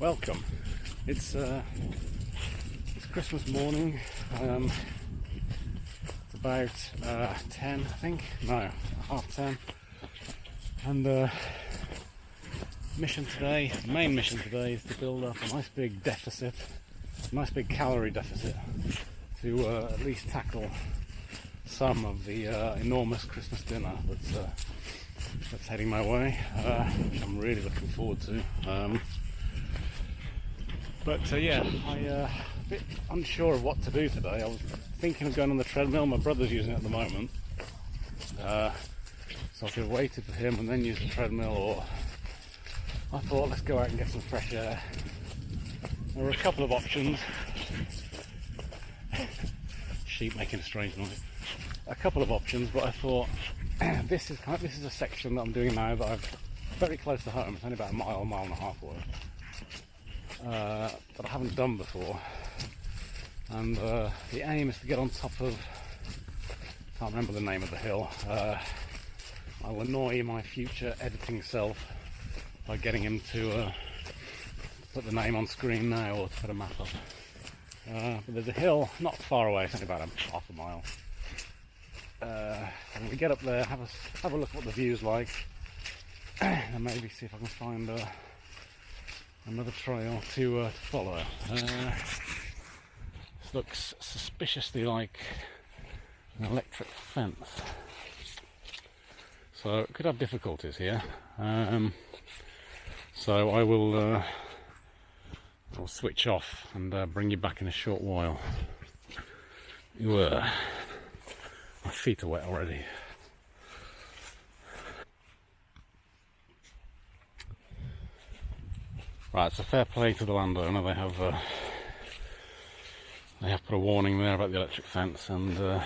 Welcome. It's Christmas morning. It's about 10, I think. No, half 10. And the main mission today is to build up a nice big deficit, a nice big calorie deficit, to at least tackle some of the enormous Christmas dinner that's heading my way, which I'm really looking forward to. But I'm a bit unsure of what to do today. I was thinking of going on the treadmill. My brother's using it at the moment, so I could have waited for him and then use the treadmill, or I thought let's go out and get some fresh air. There were a couple of options. Sheep making a strange noise. A couple of options, but I thought this is a section that I'm doing now that I'm very close to home. It's only about a mile and a half away. That I haven't done before, and the aim is to get on top of, I can't remember the name of the hill. I'll annoy my future editing self by getting him to put the name on screen now, or to put a map up. But there's a hill not far away, it's only about half a mile. I'm going to get up there, have a look at what the view's like, and maybe see if I can find another trail to follow. This looks suspiciously like an electric fence, so it could have difficulties here. So I will I'll switch off and bring you back in a short while. My feet are wet already. Right, so fair play to the landowner. They have put a warning there about the electric fence, and they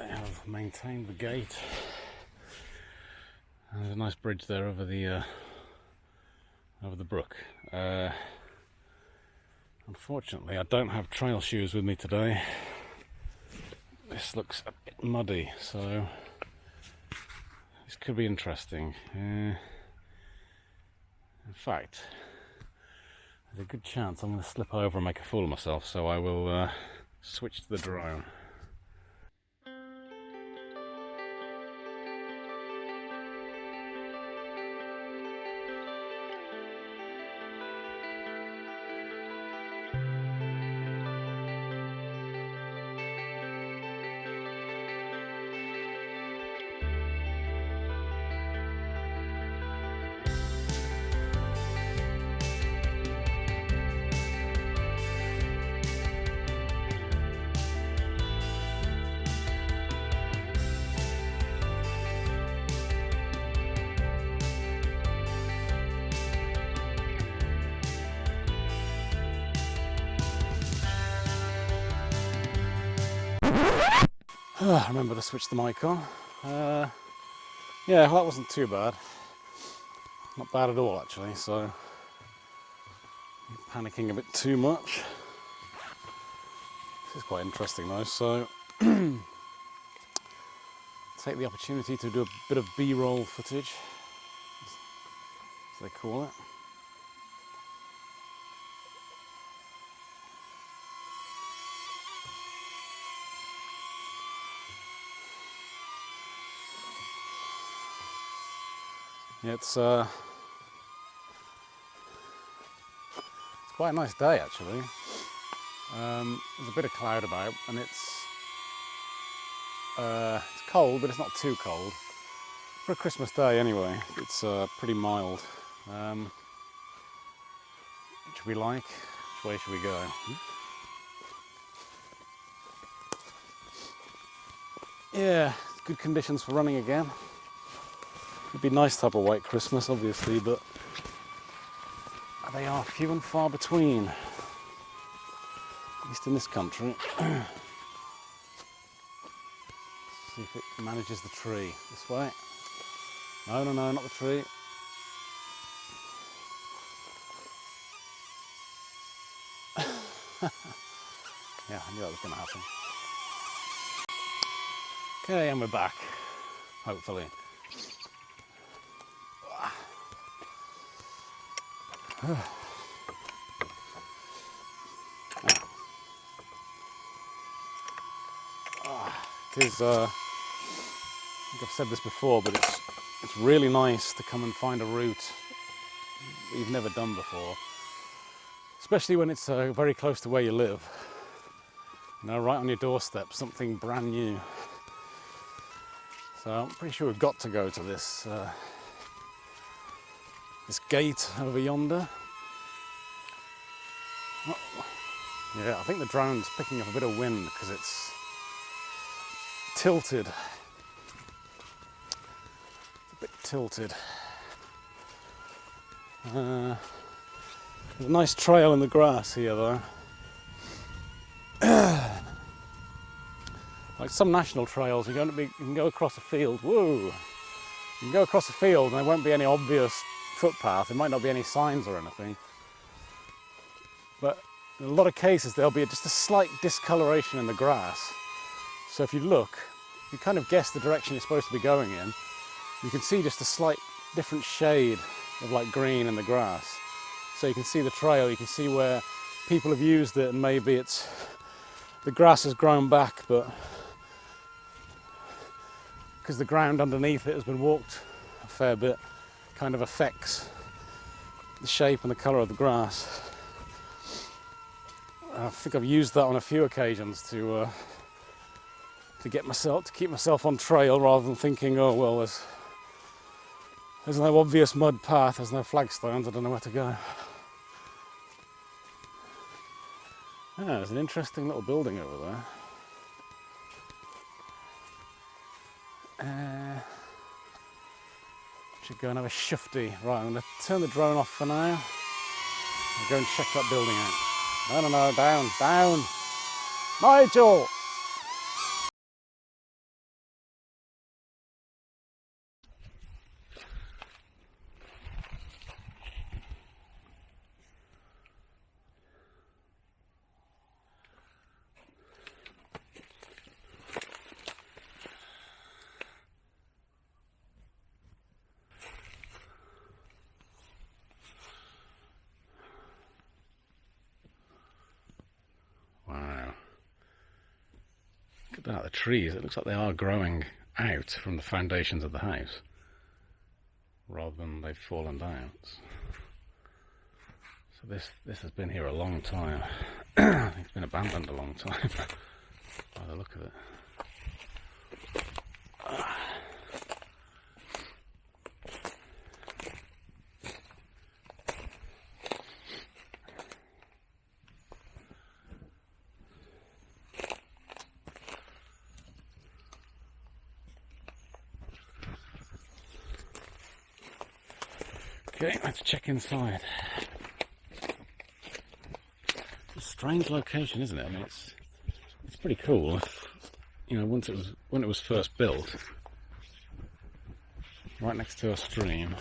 have maintained the gate. And there's a nice bridge there over the brook. Unfortunately, I don't have trail shoes with me today. This looks a bit muddy, so this could be interesting. In fact, there's a good chance I'm going to slip over and make a fool of myself, so I will switch to the drone. Remember to switch the mic on. Yeah, well, that wasn't too bad. Not bad at all, actually, so I'm panicking a bit too much. This is quite interesting though, so take the opportunity to do a bit of B-roll footage, as they call it. It's quite a nice day, actually. There's a bit of cloud about, and it's cold, but it's not too cold. For a Christmas day, anyway, it's pretty mild. Which we like. Which way should we go? Yeah, good conditions for running again. It'd be nice to have a white Christmas, obviously, but they are few and far between, at least in this country. See if it manages the tree. This way. No, not the tree. Yeah, I knew that was going to happen. Okay, and we're back, hopefully. It is, I think I've said this before, but it's really nice to come and find a route that you've never done before, especially when it's very close to where you live. You know, right on your doorstep, something brand new. So I'm pretty sure we've got to go to this this gate over yonder. Oh, yeah, I think the drone's picking up a bit of wind because it's tilted. It's a bit tilted. There's a nice trail in the grass here though. Like some national trails, you can go across a field. Whoa! You can go across a field and there won't be any obvious footpath. There might not be any signs or anything. But in a lot of cases, there'll be just a slight discoloration in the grass. So if you look, you kind of guess the direction you're supposed to be going in. You can see just a slight different shade of like green in the grass. So you can see the trail, you can see where people have used it, and maybe the grass has grown back, but because the ground underneath it has been walked a fair bit, kind of affects the shape and the colour of the grass. I think I've used that on a few occasions to keep myself on trail, rather than thinking, oh well, there's no obvious mud path, there's no flagstones, I don't know where to go. Ah, there's an interesting little building over there. Should go and have a shufty. Right, I'm going to turn the drone off for now. I'll go and check that building out. No, down. Nigel! Out the trees, it looks like they are growing out from the foundations of the house rather than they've fallen down. So this has been here a long time. I think it's been abandoned a long time by the look of it. Okay, let's check inside. It's a strange location, isn't it? I mean, it's pretty cool. You know, when it was first built, right next to a stream,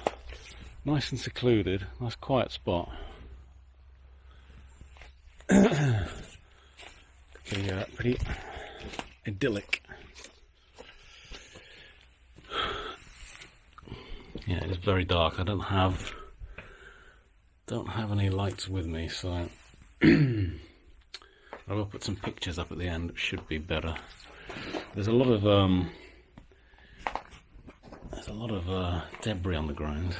nice and secluded, nice quiet spot. Pretty idyllic. Yeah, it's very dark. I don't have any lights with me, so I will put some pictures up at the end. It should be better. There's a lot of debris on the ground.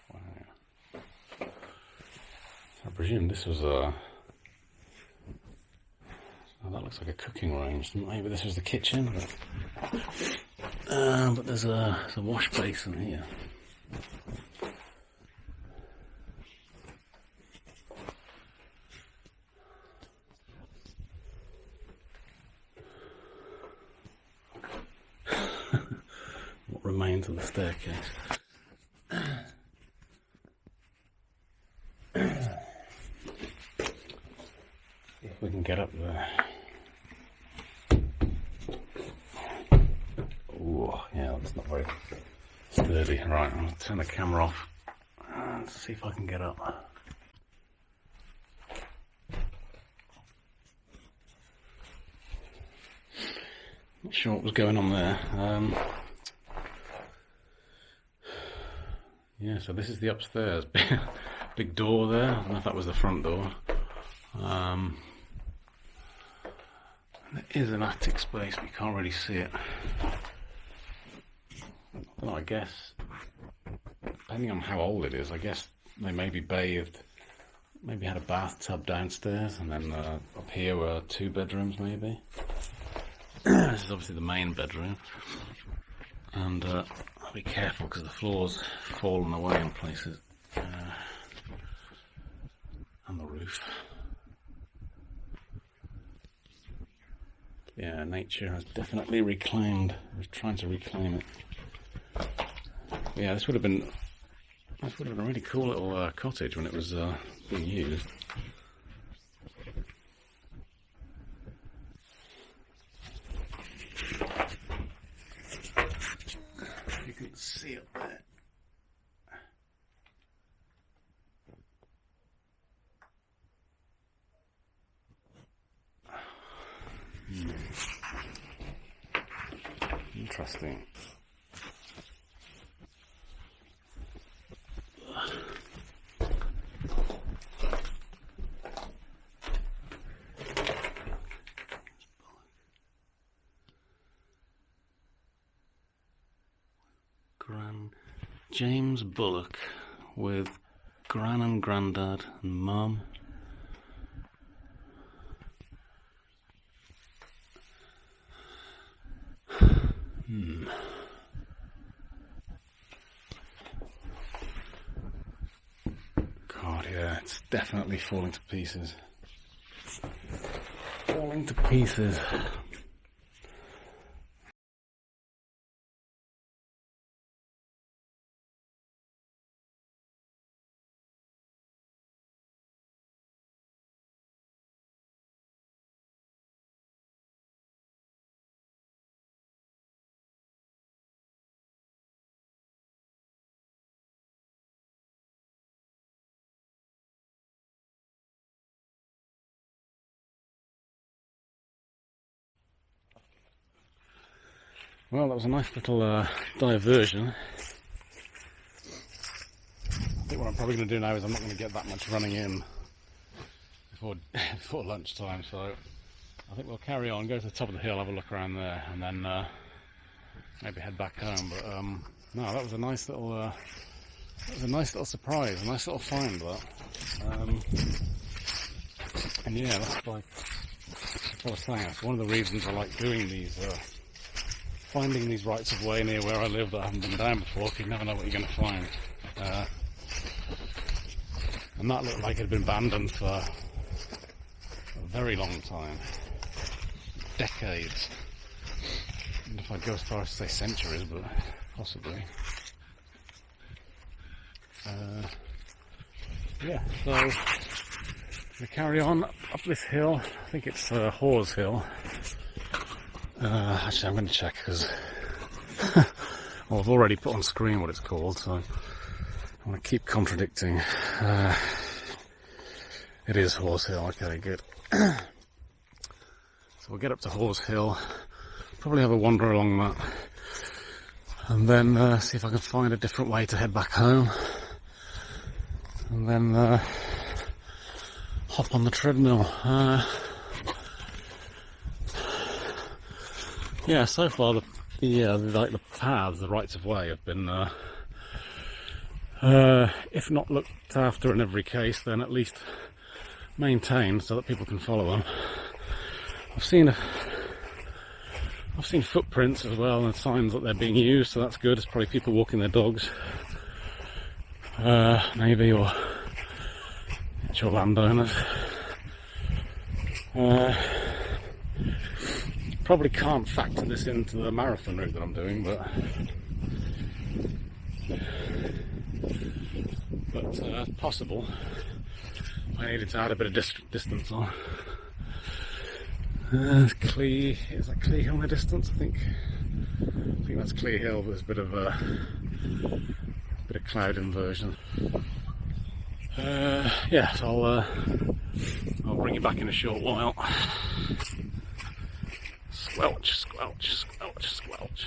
Wow. I presume this was that looks like a cooking range. Maybe this was the kitchen, but there's a wash basin here. What remains of the staircase. See if we can get up there. Yeah, that's not very sturdy. Right, I'll turn the camera off and see if I can get up. Not sure what was going on there. Yeah, so this is the upstairs. Big door there. I don't know if that was the front door. There is an attic space, but you can't really see it. Well, I guess, depending on how old it is, I guess they maybe bathed, maybe had a bathtub downstairs, and then up here were 2 bedrooms maybe. This is obviously the main bedroom, and I'll be careful because the floor's fallen away in places, and the roof. Yeah, nature has definitely reclaimed, was trying to reclaim it. Yeah, this would have been a really cool little cottage when it was being used. You can see it there. Interesting. James Bullock with Gran and Grandad and Mum. God, yeah, it's definitely falling to pieces. Falling to pieces. Well, that was a nice little diversion. I think what I'm probably going to do now is I'm not going to get that much running in before lunchtime, so I think we'll carry on, go to the top of the hill, have a look around there, and then maybe head back home. But no, that was a nice little surprise, a nice little find, that. And yeah, that's like I was saying, that's one of the reasons I like doing these. Finding these rights of way near where I live that I haven't been down before, because you never know what you're going to find. And that looked like it had been abandoned for a very long time. Decades. And if I go as far as to say centuries, but possibly. Yeah, so we carry on up this hill. I think it's Hawes Hill. Actually, I'm going to check because well, I've already put on screen what it's called, so I want to keep contradicting. It is Hawes Hill. Okay, good. So we'll get up to Hawes Hill, probably have a wander along that, and then see if I can find a different way to head back home, and then hop on the treadmill. Yeah, so far the paths, the rights of way have been, if not looked after in every case, then at least maintained so that people can follow them. I've seen footprints as well and signs that they're being used, so that's good. It's probably people walking their dogs, maybe, or actual landowners. Probably can't factor this into the marathon route that I'm doing, but it's possible. I needed to add a bit of distance on. There's Clee. Is that Clee Hill in the distance? I think that's Clee Hill. But there's a bit of cloud inversion. Yeah, so I'll bring you back in a short while. Squelch, squelch, squelch, squelch.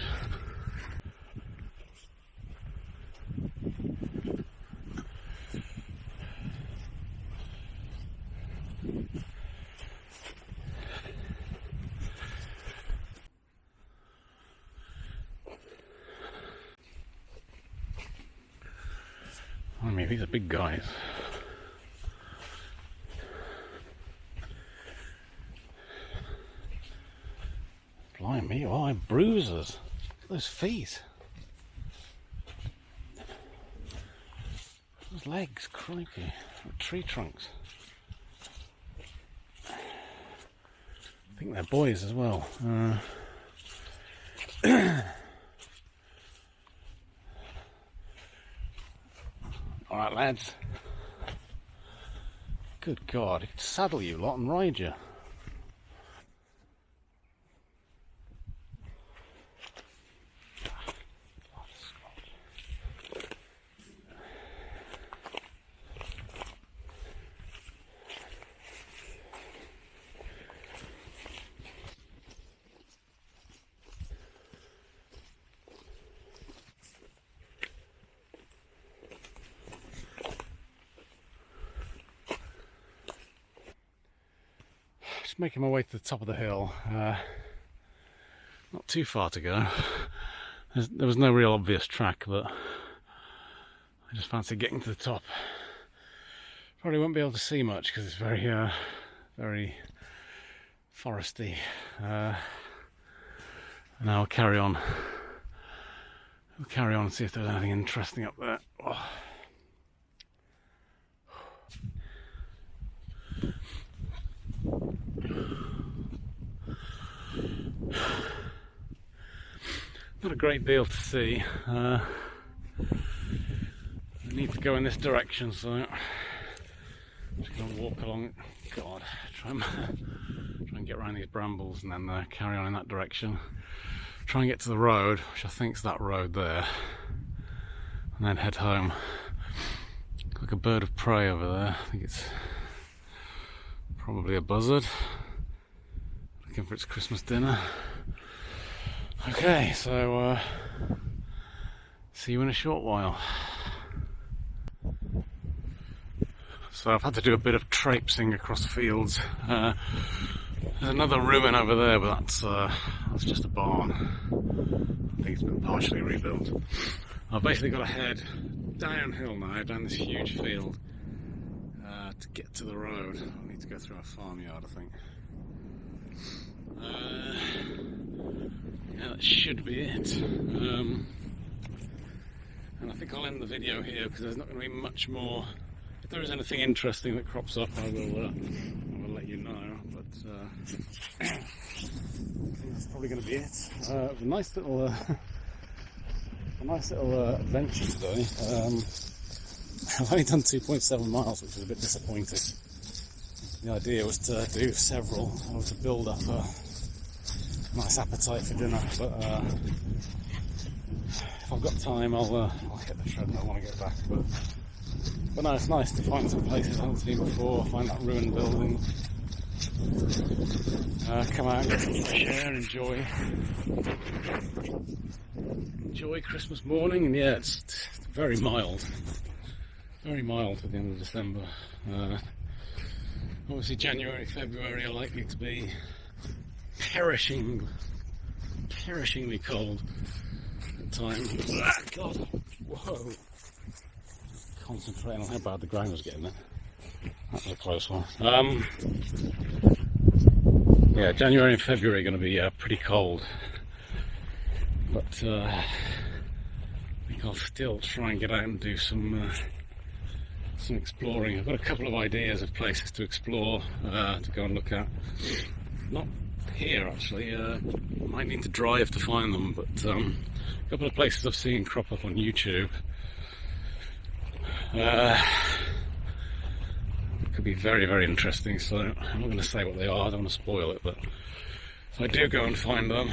I mean, these are big guys. Blimey, oh, bruisers. Look at those feet. Those legs, crikey. Tree trunks. I think they're boys as well. Alright, lads. Good God, he could saddle you lot and ride you. Just making my way to the top of the hill. Not too far to go. There was no real obvious track, but I just fancy getting to the top. Probably won't be able to see much because it's very, very foresty. And I'll carry on. We'll carry on and see if there's anything interesting up there. Oh. Not a great deal to see. I need to go in this direction, so I'm just going to walk along. God, try and get around these brambles and then carry on in that direction. Try and get to the road, which I think is that road there, and then head home. Like a bird of prey over there. I think it's probably a buzzard looking for its Christmas dinner. Okay, so see you in a short while. So I've had to do a bit of traipsing across fields. There's another ruin over there, but that's just a barn. I think it's been partially rebuilt. I've basically got to head downhill now, down this huge field, to get to the road. I need to go through a farmyard, I think. Yeah, that should be it. And I think I'll end the video here because there's not going to be much more. If there is anything interesting that crops up, I will let you know. But I think that's probably going to be it. A nice little adventure today. I've only done 2.7 miles, which is a bit disappointing. The idea was to do several, or to build up a nice appetite for dinner, but if I've got time I'll hit the treadmill when I get back. But no, it's nice to find some places I haven't seen before, find that ruined building, come out, get some fresh air, enjoy Christmas morning. And yeah, it's very mild at the end of December. Obviously January, February are likely to be perishingly cold at times. Ah, God, whoa! Concentrating on how bad the ground was getting there. That was a close one. Yeah, January and February are going to be pretty cold, but I think I'll still try and get out and do some exploring. I've got a couple of ideas of places to explore, to go and look at. Not here actually, might need to drive to find them, but a couple of places I've seen crop up on YouTube. Could be very, very interesting, so I'm not going to say what they are, I don't want to spoil it, but if I do go and find them,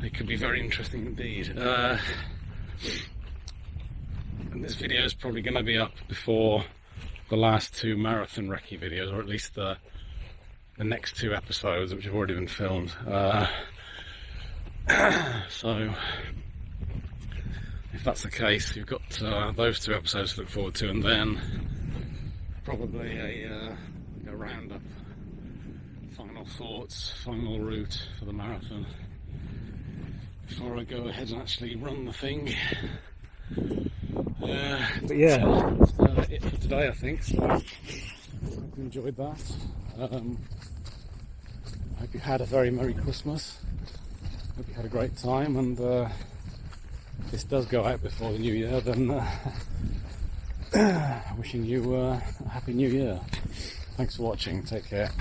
they could be very interesting indeed. And this video is probably going to be up before the last two marathon recce videos, or at least the the next 2 episodes, which have already been filmed. So if that's the case, you've got those 2 episodes to look forward to, and then probably a roundup, final thoughts, final route for the marathon before I go ahead and actually run the thing. But yeah, that's it for today, I think. So I hope you enjoyed that. I hope you had a very Merry Christmas. Hope you had a great time, and if this does go out before the New Year, then wishing you a Happy New Year. Thanks for watching. Take care.